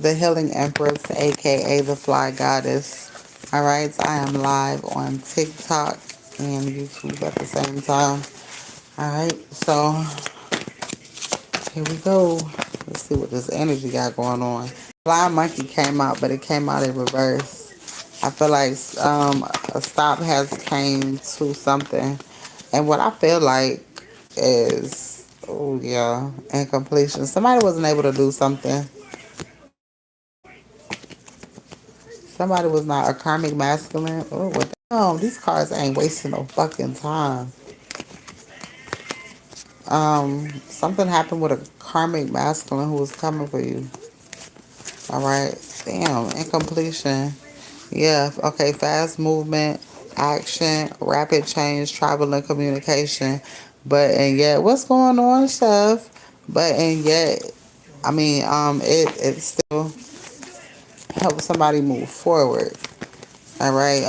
the Healing Empress, aka the Fly Goddess. Alright, I am live on TikTok and YouTube at the same time. Alright, so here we go. Let's see what this energy got going on. Flying Monkey came out, but it came out in reverse. I feel like a stop has came to something. And what I feel like is, oh yeah, incompletion. Somebody wasn't able to do something. Somebody was not a karmic masculine. Oh, what the hell? These cards ain't wasting no fucking time. Something happened with a karmic masculine who was coming for you. All right. Damn, incompletion. Yeah, okay, fast movement, action, rapid change, travel, and communication. But, and yet, what's going on, Chef? But, and yet, it still helps somebody move forward. All right.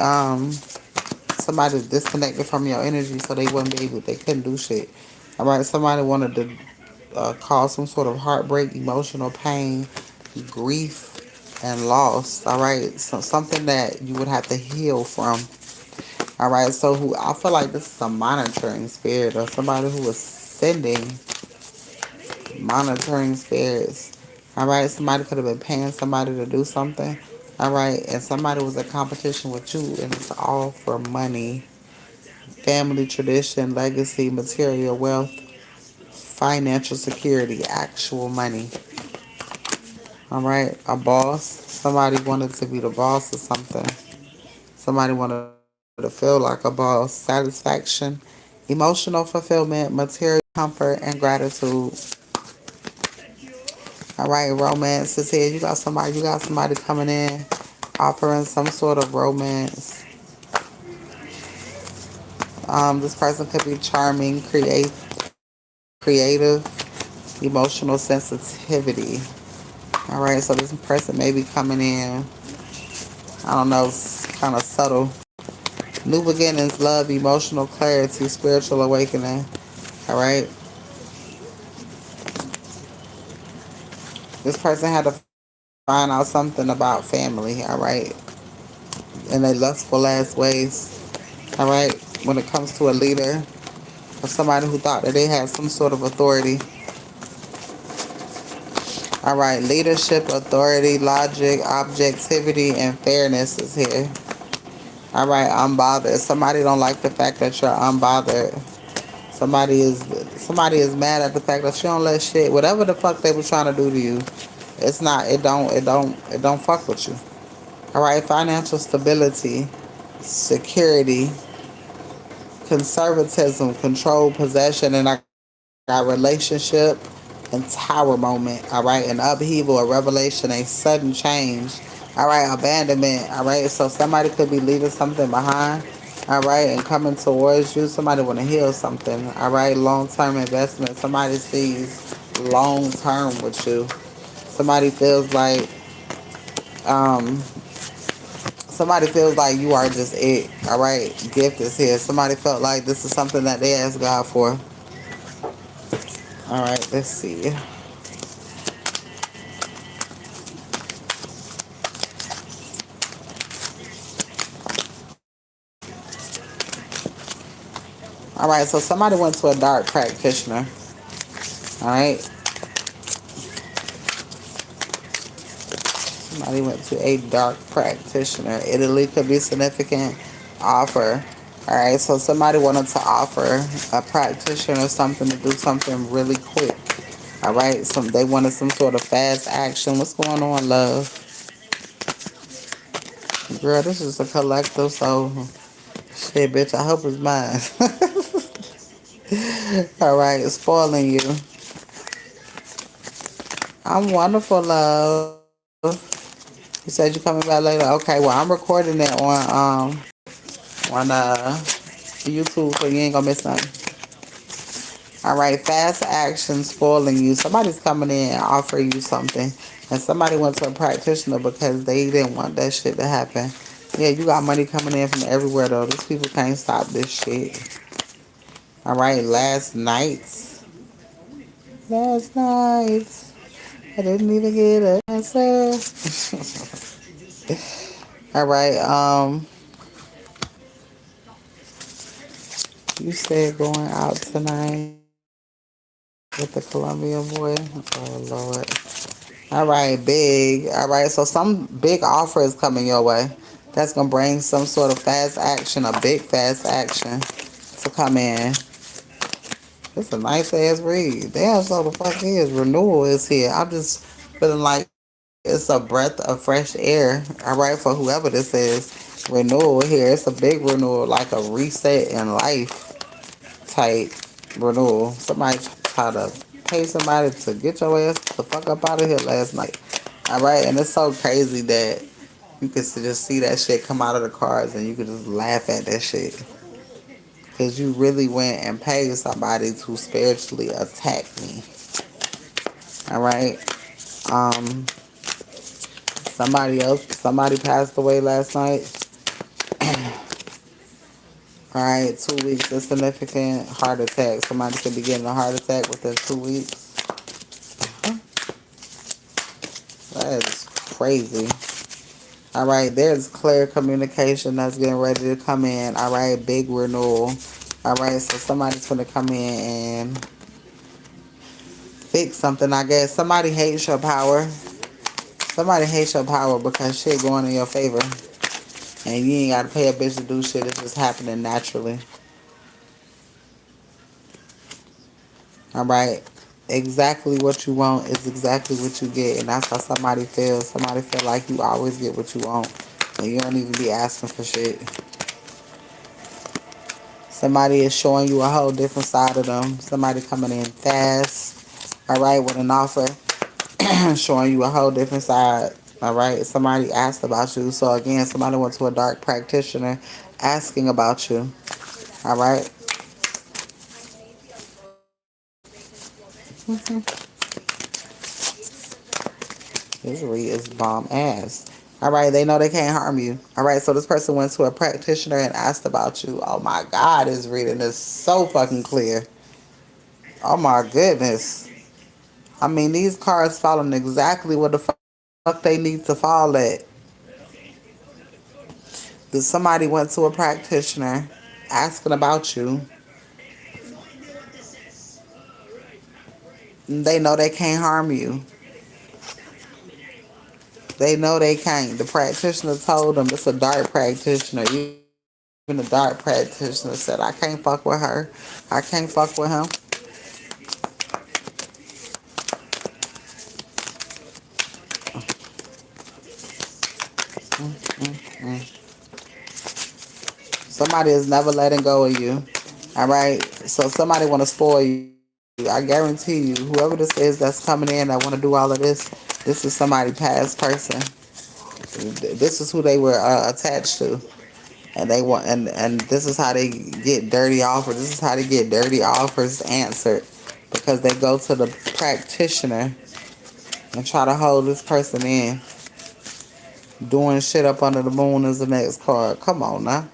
Somebody disconnected from your energy so they wouldn't be able, they couldn't do shit. All right, somebody wanted to cause some sort of heartbreak, emotional pain, grief, and loss. All right, so something that you would have to heal from. All right, so who I feel like this is a monitoring spirit or somebody who is sending monitoring spirits. All right, somebody could have been paying somebody to do something. All right, and somebody was in competition with you, and it's all for money. Family tradition, legacy, material wealth, financial security, actual money. All right, a boss. Somebody wanted to be the boss of something. Somebody wanted to feel like a boss. Satisfaction, emotional fulfillment, material comfort, and gratitude. All right, romance is here. You got somebody coming in, offering some sort of romance. This person could be charming, creative, emotional sensitivity. All right, so this person may be coming in. I don't know, it's kind of subtle. New beginnings, love, emotional clarity, spiritual awakening. All right, this person had to find out something about family. All right, in their lustful ass ways. All right, when it comes to a leader or somebody who thought that they had some sort of authority. All right, leadership, authority, logic, objectivity, and fairness is here. All right, unbothered. Somebody don't like the fact that you're unbothered. Somebody is somebody is mad at the fact that you don't let shit, whatever the fuck they were trying to do to you. It's not. It don't fuck with you. All right, financial stability, security, conservatism, control, possession, and I got relationship and tower moment. All right, an upheaval, a revelation, a sudden change. All right, abandonment. All right, so somebody could be leaving something behind. All right, and coming towards you. Somebody want to heal something. All right, long term investment. Somebody sees long term with you. Somebody feels like um, somebody feels like you are just it. All right, gift is here. Somebody felt like this is something that they asked God for. All right, let's see. All right, so somebody went to a dark practitioner. All right, somebody went to a dark practitioner. Italy could be significant offer. All right, so somebody wanted to offer a practitioner something to do something really quick. All right, they wanted some sort of fast action. What's going on, love? Girl, this is a collective, so shit, bitch. I hope it's mine. All right, spoiling you. I'm wonderful, love. You said you coming back later. Okay, well I'm recording it on YouTube, so you ain't gonna miss nothing. All right, fast action spoiling you. Somebody's coming in and offering you something, and somebody went to a practitioner because they didn't want that shit to happen. Yeah, you got money coming in from everywhere though. These people can't stop this shit. All right, last night. I didn't even get an answer. All right. You said going out tonight with the Colombian boy. Oh Lord. All right, big. All right, so some big offer is coming your way. That's gonna bring some sort of fast action, a big fast action to come in. It's a nice ass read. Damn, so the fuck is renewal is here. I'm just feeling like it's a breath of fresh air. All right, for whoever this is, renewal here. It's a big renewal, like a reset in life type renewal. Somebody try to pay somebody to get your ass the fuck up out of here last night. All right, and it's so crazy that you could just see that shit come out of the cards and you could just laugh at that shit. Because you really went and paid somebody to spiritually attack me. All right. Um, somebody passed away last night. All right, 2 weeks is significant. Heart attack. Somebody could be getting a heart attack within 2 weeks. That is crazy. All right, there's clear communication that's getting ready to come in. All right, big renewal. All right, so somebody's going to come in and fix something, I guess. Somebody hates your power. Somebody hates your power because shit going in your favor. And you ain't got to pay a bitch to do shit. It's just happening naturally. All right. Exactly what you want is exactly what you get. And that's how somebody feels. Somebody feel like you always get what you want. And you don't even be asking for shit. Somebody is showing you a whole different side of them. Somebody coming in fast. All right. With an offer. Showing you a whole different side. All right. Somebody asked about you. So again, somebody went to a dark practitioner asking about you. All right. This read is bomb ass. All right, they know they can't harm you. All right, so this person went to a practitioner and asked about you. Oh my God, this reading is so fucking clear. Oh my goodness. I mean, these cards falling exactly where the fuck they need to fall at. That somebody went to a practitioner asking about you. They know they can't harm you. They know they can't. The practitioner told them it's a dark practitioner. Even the dark practitioner said, I can't fuck with her. I can't fuck with him. Somebody is never letting go of you. All right. So somebody want to spoil you. I guarantee you, whoever this is that's coming in that want to do all of this is somebody past person. This is who they were attached to, and they want and this is how they get dirty offers. This is how they get dirty offers answered because they go to the practitioner and try to hold this person in. Doing shit up under the moon is the next card. Come on now.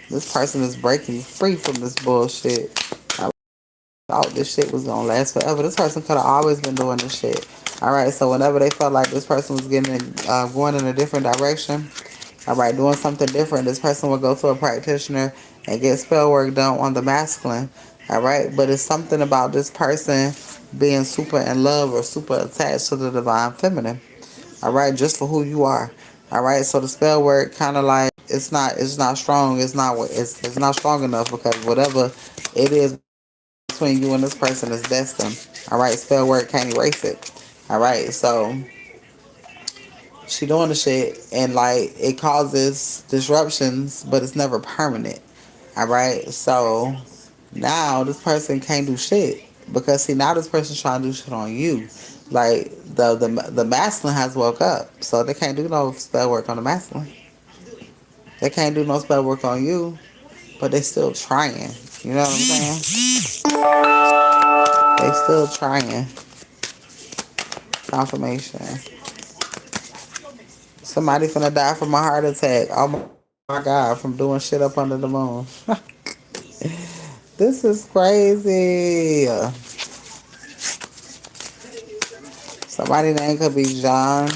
This person is breaking free from this bullshit. I thought this shit was gonna last forever. This person could have always been doing this shit. All right, so whenever they felt like this person was going in a different direction, all right, doing something different, this person would go to a practitioner and get spell work done on the masculine. All right, but it's something about this person being super in love or super attached to the divine feminine. All right, just for who you are. All right, so the spell work kind of like it's not strong. It's not strong enough because whatever it is between you and this person is destined. All right, spell work can't erase it. All right, so she doing the shit and like it causes disruptions, but it's never permanent. All right, so now this person can't do shit because see now this person's trying to do shit on you. Like the masculine has woke up, so they can't do no spell work on the masculine. They can't do no spell work on you, but they still trying. You know what I'm saying? They still trying. Confirmation. Somebody finna die from a heart attack. Oh my God, from doing shit up under the moon. This is crazy. Somebody name could be John.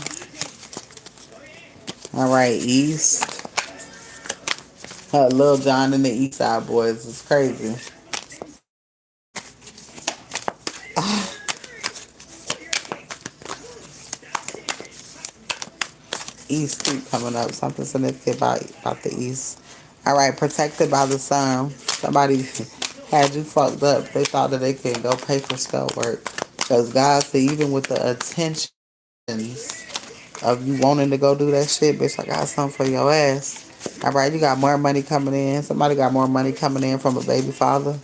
All right, East. Lil John and the East Side Boys is crazy. East keep coming up. Something significant about the East. All right, protected by the sun. Somebody had you fucked up. They thought that they could go pay for spell work. Because God said, even with the attentions of you wanting to go do that shit, bitch, I got something for your ass. All right, you got more money coming in. Somebody got more money coming in from a baby father.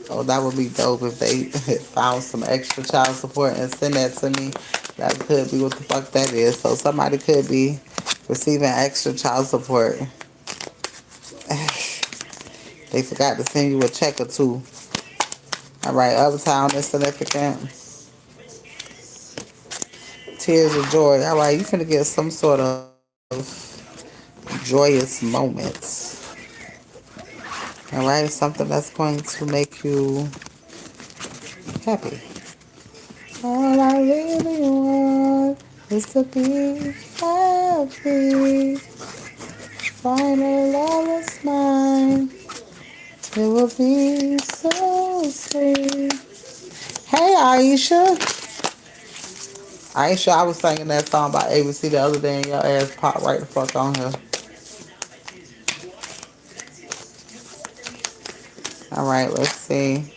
Oh, that would be dope if they found some extra child support and send that to me. That could be what the fuck that is. So somebody could be receiving extra child support. They forgot to send you a check or two. All right, Uptown is significant. Tears of joy. All right, you finna get some sort of joyous moments. All right, something that's going to make you happy. All I really want is to be happy. Final love is mine. It will be so sweet. Hey, Aisha. Aisha, I was singing that song by ABC the other day and your ass popped right the fuck on her. All right, let's see.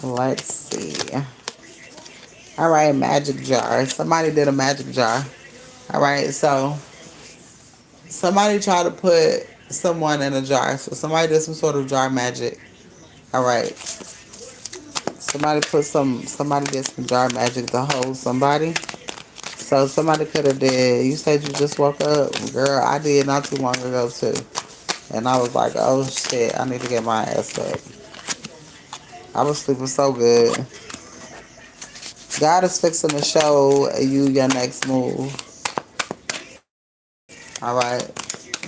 Let's see. All right, magic jar. Somebody did a magic jar. All right, so somebody tried to put someone in a jar. So somebody did some sort of jar magic. All right. Somebody did some jar magic to hold somebody. So somebody could have did, you said you just woke up. Girl, I did not too long ago too. And I was like, oh shit, I need to get my ass up. I was sleeping so good. God is fixing to show you your next move. All right.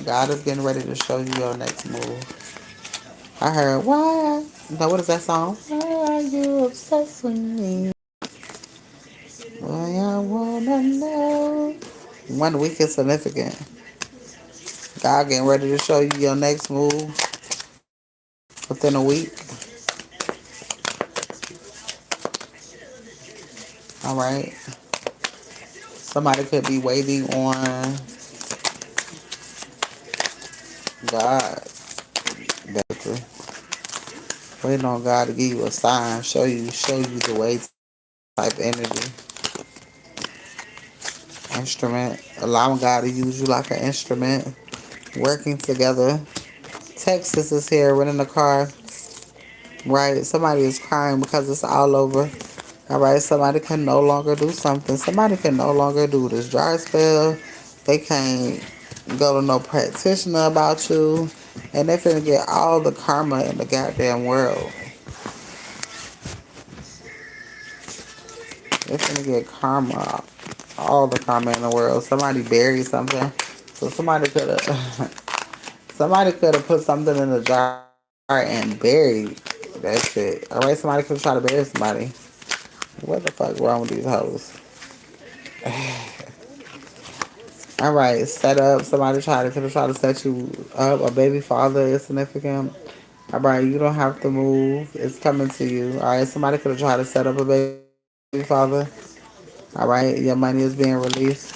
God is getting ready to show you your next move. I heard, why? Now, what is that song? Why are you obsessed with me? Why I wanna know. 1 week is significant. God getting ready to show you your next move within a week. All right. Somebody could be waiting on God. Basically. Waiting on God to give you a sign, show you the way type energy. Instrument. Allowing God to use you like an instrument. Working together. Texas is here, running the car. Right? Somebody is crying because it's all over. All right, somebody can no longer do something. Somebody can no longer do this dry spell. They can't go to no practitioner about you. And they're finna get all the karma in the goddamn world. They're finna get karma. All the karma in the world. Somebody buried something. So somebody could have somebody could have put something in the jar and buried that shit. All right, somebody could try to bury somebody. What the fuck wrong with these hoes? All right, set up. Somebody could have tried to set you up. A baby father is significant. All right, you don't have to move. It's coming to you. All right, somebody could have tried to set up a baby father. All right, your money is being released.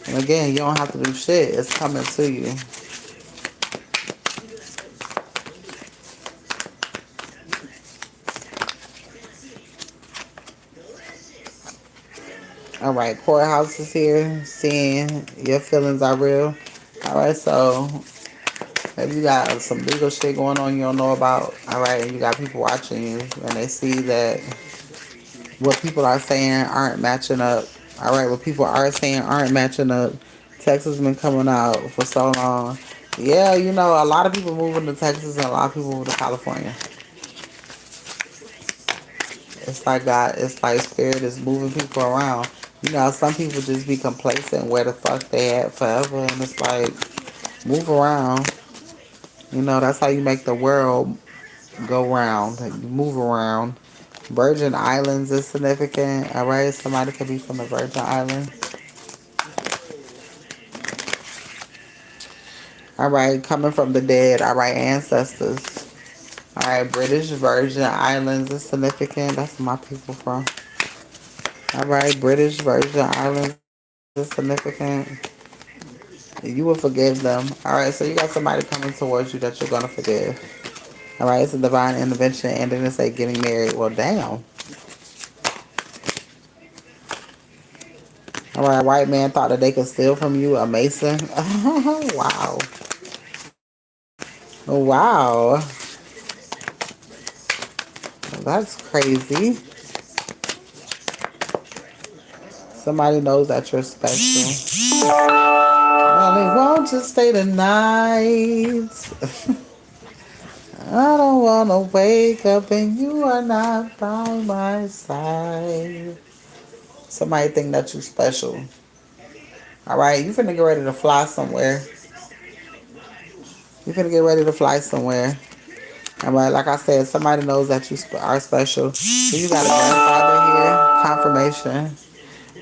And again, you don't have to do shit. It's coming to you. All right, courthouse is here. Seeing your feelings are real. All right, so if you got some legal shit going on you don't know about, all right, and you got people watching you and they see that what people are saying aren't matching up. All right, what people are saying aren't matching up. Texas has been coming out for so long. Yeah, you know, a lot of people moving to Texas and a lot of people moving to California. It's like God, it's like Spirit is moving people around. You know, some people just be complacent where the fuck they at forever, and it's like, move around. You know, that's how you make the world go round. Like, you move around. Virgin Islands is significant. All right, somebody could be from the Virgin Islands. All right, coming from the dead. All right, ancestors. All right, British Virgin Islands is significant. That's where my people from. All right, British Virgin Islands is significant. You will forgive them. All right, so you got somebody coming towards you that you're gonna forgive. All right, it's a divine intervention, and then it's like getting married. Well, damn. All right, a white man thought that they could steal from you. A mason. Wow. Wow. That's crazy. Somebody knows that you're special. Well, they won't just stay the night. I don't wanna wake up and you are not by my side. Somebody think that you special. All right, you finna get ready to fly somewhere. You finna get ready to fly somewhere. All right, like I said, somebody knows that you are special. So you got a grandfather here. Confirmation.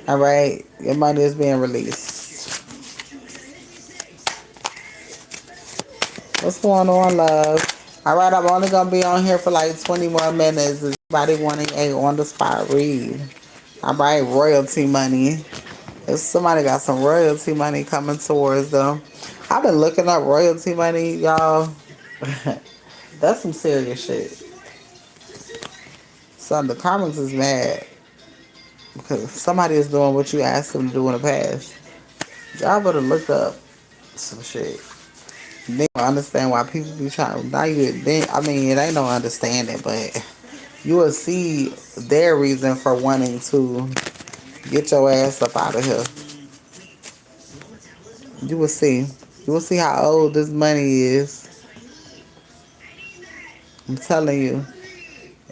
All right, your money is being released. What's going on, love? All right, I'm only gonna be on here for like 20 more minutes. Is anybody wanting a on the spot read? All right, royalty money. If somebody got some royalty money coming towards them, I've been looking up royalty money, y'all. That's some serious shit. Son, the comments is mad because somebody is doing what you asked them to do in the past. Y'all better look up some shit. They don't understand why people be trying. Now you, then I mean, it ain't no understanding, but you will see their reason for wanting to get your ass up out of here. You will see. You will see how old this money is. I'm telling you,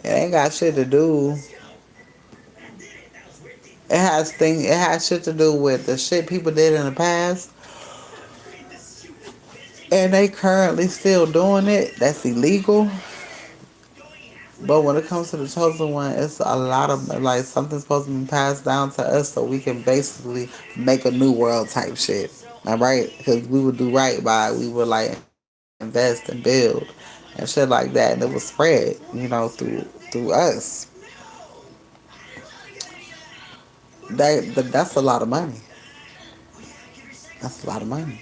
it ain't got shit to do. It has shit to do with the shit people did in the past, and they currently still doing it. That's illegal. But when it comes to the chosen one, it's a lot of like something's supposed to be passed down to us so we can basically make a new world type shit. All right, because we would do right by it. We would like invest and build and shit like that, and it would spread, you know, through us. That's a lot of money. That's a lot of money.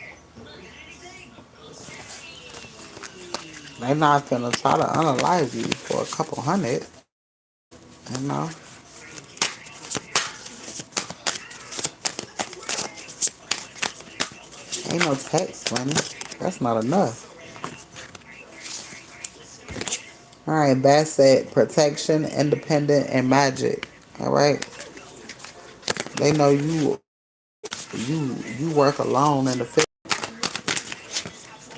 They not gonna try to unalive you for a couple hundred. You know, ain't no tax money. That's not enough. All right, Bassett, protection, independent, and magic. All right, they know you work alone in the field,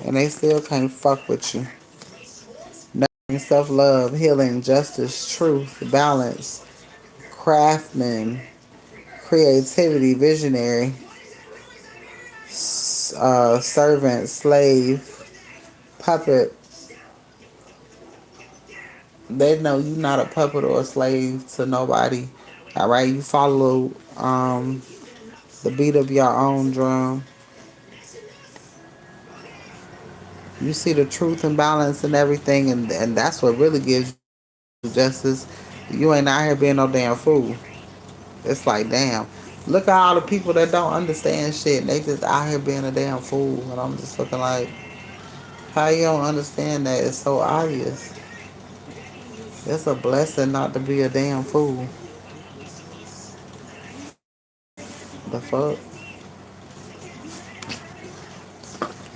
and they still can't fuck with you. Nurturing, self love, healing, justice, truth, balance, craftsman, creativity, visionary, servant, slave, puppet. They know you not a puppet or a slave to nobody. All right, you follow the beat of your own drum. You see the truth and balance and everything, and that's what really gives you justice. You ain't out here being no damn fool. It's like, damn, look at all the people that don't understand shit, and they just out here being a damn fool. And I'm just looking like, how you don't understand that? It's so obvious. It's a blessing not to be a damn fool. The fuck?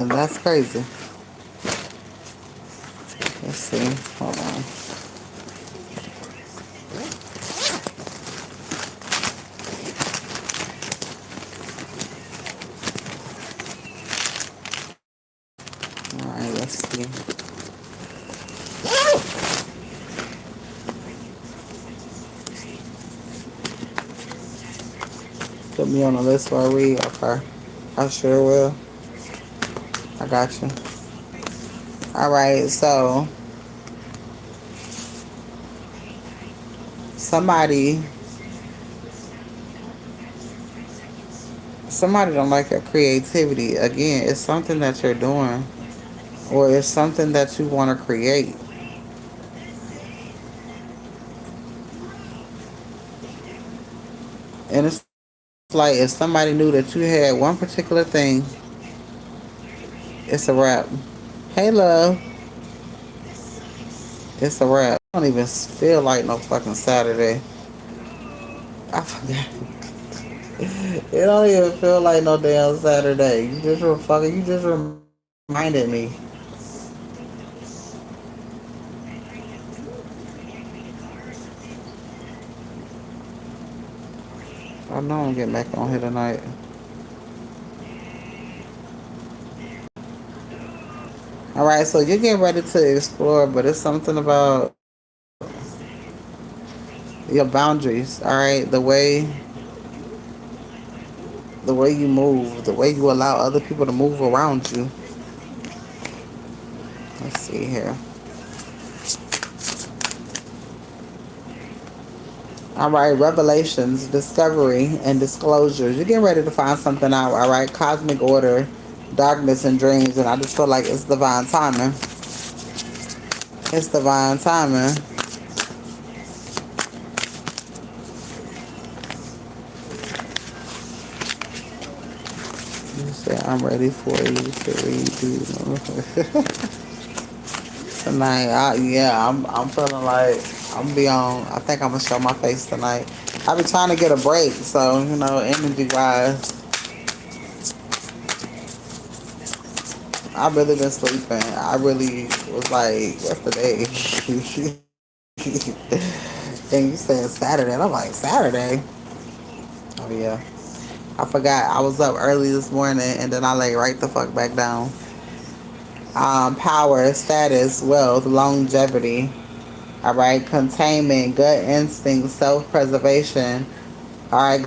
And that's crazy. Let's see. Hold on. Alright, let's see. Put me on the list for a read. Okay. I sure will. I got you. All right. So somebody, somebody don't like your creativity. Again, it's something that you're doing, or it's something that you want to create, and it's like if somebody knew that you had one particular thing, it's a wrap. Hey, love, it's a wrap. I don't even feel like no fucking Saturday. I forgot. It don't even feel like no damn Saturday. You just reminded me. I know I'm getting back on here tonight. All right, so you're getting ready to explore, but it's something about your boundaries. All right, the way you move, the way you allow other people to move around you. Let's see here. All right, revelations, discovery, and disclosures. You're getting ready to find something out. All right, cosmic order, darkness, and dreams, and I just feel like it's divine timing. It's divine timing. You say I'm ready for you to read these tonight. Yeah, I'm feeling like I'm be on. I think I'm gonna show my face tonight. I've been trying to get a break, so energy wise, I've really been sleeping. I really was like, what's the day? And you said Saturday, and I'm like, Saturday? Oh yeah. I forgot. I was up early this morning, and then I lay right the fuck back down. Power, status, wealth, longevity. All right, containment, gut instinct, self-preservation. All right,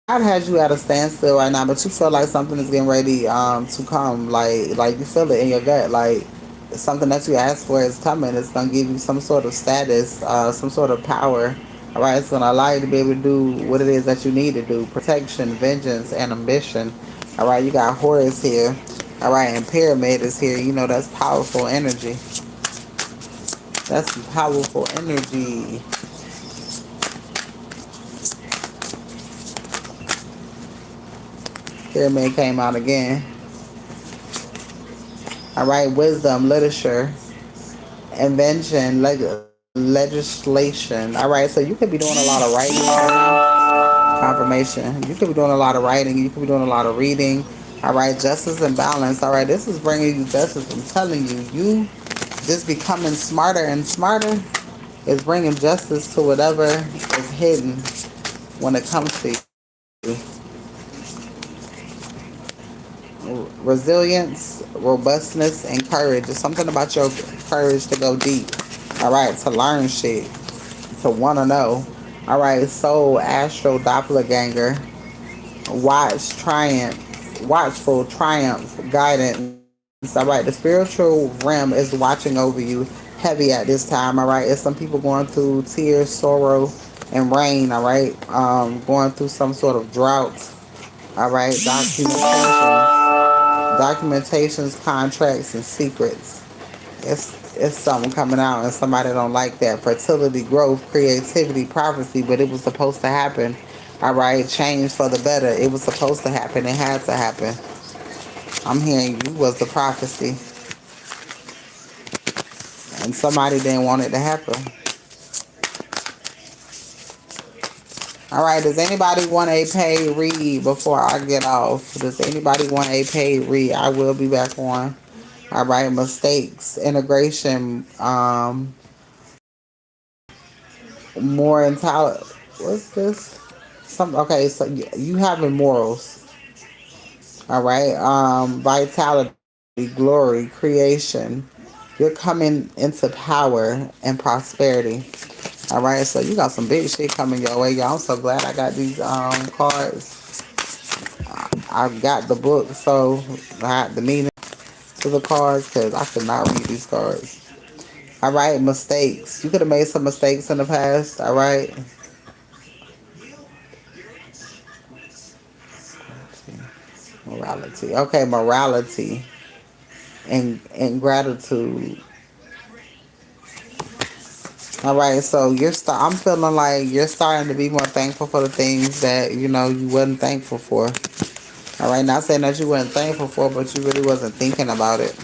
God has you at a standstill right now, but you feel like something is getting ready to come. Like you feel it in your gut. Like something that you asked for is coming. It's gonna give you some sort of status, some sort of power. All right, it's gonna allow you to be able to do what it is that you need to do: protection, vengeance, and ambition. All right, you got Horus here. All right, and Pyramid is here. That's powerful energy. That's powerful energy. Pyramid came out again. All right, wisdom, literature, invention, legislation. All right, so you could be doing a lot of writing right now. Confirmation. You could be doing a lot of writing. You could be doing a lot of reading. All right, justice and balance. All right, this is bringing you justice. I'm telling you, you just becoming smarter and smarter is bringing justice to whatever is hidden when it comes to you. Resilience, robustness, and courage. It's something about your courage to go deep. All right, to learn shit, to want to know. All right, soul, astral, doppelganger, watchful, triumph, guidance. All right, the spiritual realm is watching over you heavy at this time. All right, it's some people going through tears, sorrow, and rain. All right, going through some sort of drought. All right, documentations, contracts, and secrets. It's something coming out, and somebody don't like that. Fertility, growth, creativity, prophecy, but it was supposed to happen. All right, change for the better. It was supposed to happen. It had to happen. I'm hearing you was the prophecy, and somebody didn't want it to happen. All right, does anybody want a paid read before I get off? Does anybody want a paid read? I will be back on. All right, mistakes, integration, more intelligent. What's this? Okay, so you having morals. All right, vitality, glory, creation. You're coming into power and prosperity. All right, so you got some big shit coming your way, y'all. I'm so glad I got these cards. I got the book, so I had the meaning to the cards because I could not read these cards. All right, mistakes. You could have made some mistakes in the past. All right. Morality. Okay, morality and gratitude. All right, so I'm feeling like you're starting to be more thankful for the things that you wasn't thankful for. All right, not saying that you weren't thankful for, but you really wasn't thinking about it.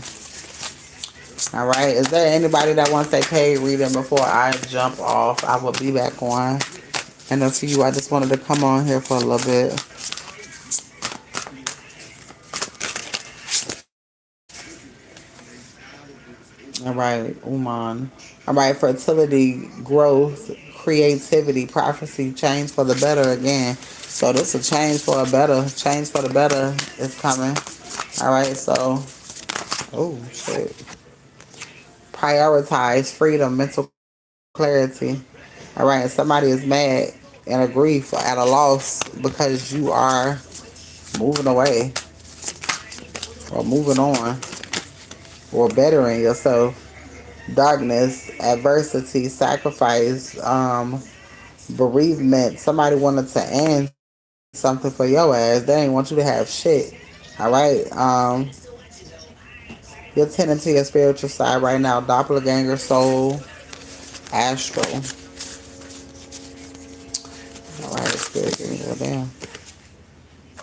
All right, is there anybody that wants a paid reading before I jump off? I will be back on in a few. I just wanted to come on here for a little bit. All right, Uman. All right, fertility, growth, creativity, prophecy, change for the better again. So this is a change for the better is coming. All right, so, oh, shit. Prioritize freedom, mental clarity. All right, somebody is mad and a grief at a loss because you are moving away or moving on or bettering yourself. Darkness, adversity, sacrifice, bereavement. Somebody wanted to end something for your ass. They ain't want you to have shit. All right. You're tending to your spiritual side right now. Doppelganger, soul, astral. All right, spirit, give me that damn.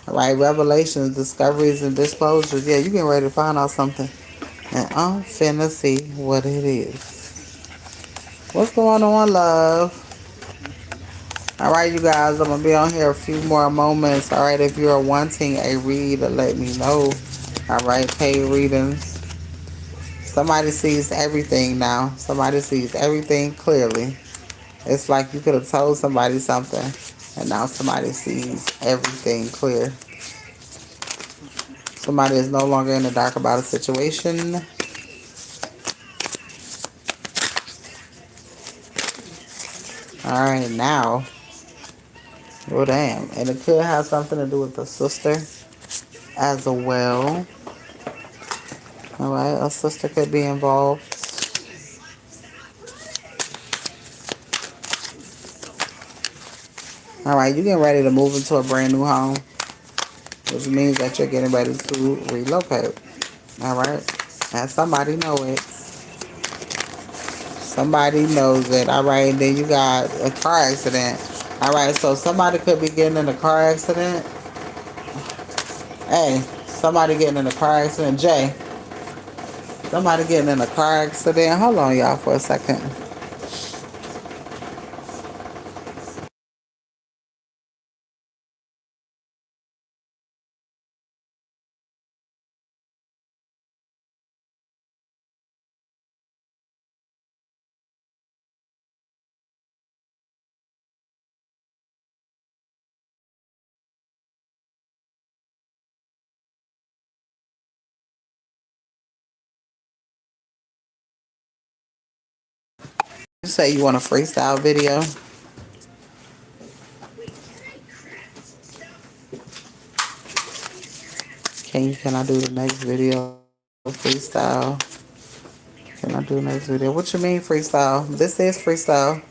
All right, revelations, discoveries, and disclosures. Yeah, you getting ready to find out something, and I'm finna see what it is. What's going on, love? All right, you guys, I'm going to be on here a few more moments. All right, if you're wanting a read, let me know. All right, paid readings. Somebody sees everything now. Somebody sees everything clearly. It's like you could have told somebody something, and now somebody sees everything clear. Somebody is no longer in the dark about a situation. All right, now. Oh, damn. And it could have something to do with the sister as well. All right, a sister could be involved. All right, you're getting ready to move into a brand new home, which means that you're getting ready to relocate. All right, and somebody know it. Somebody knows it. All right, then you got a car accident. All right, so somebody could be getting in a car accident. Hey, somebody getting in a car accident. Jay, somebody getting in a car accident. Hold on, y'all, for a second. You say you want a freestyle video. Can I do the next video freestyle? Can I do the next video? What you mean freestyle? This is freestyle.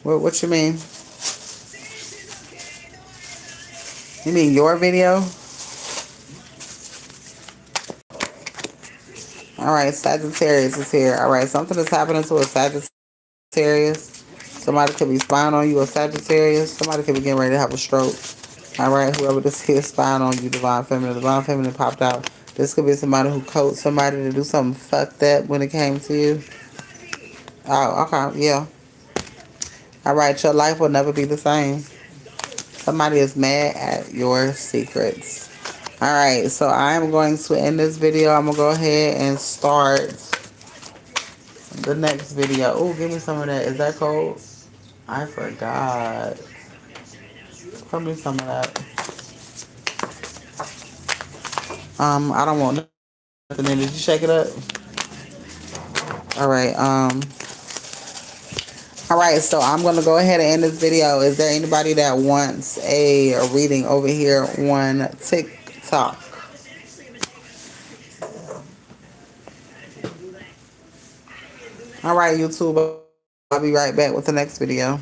What you mean? You mean your video? All right, Sagittarius is here. All right, something is happening to a Sagittarius. Somebody could be spying on you, a Sagittarius. Somebody could be getting ready to have a stroke. All right, whoever this is spying on you, Divine Feminine. Divine Feminine popped out. This could be somebody who coached somebody to do something fucked up when it came to you. Oh, okay, yeah. All right, your life will never be the same. Somebody is mad at your secrets. All right, so I'm going to end this video. I'm going to go ahead and start the next video. Oh, give me some of that. Is that cold? I forgot. Put me some of that. I don't want nothing in it. Did you shake it up? All right, all right, so I'm going to go ahead and end this video. Is there anybody that wants a reading over here on talk. All right, YouTube. I'll be right back with the next video.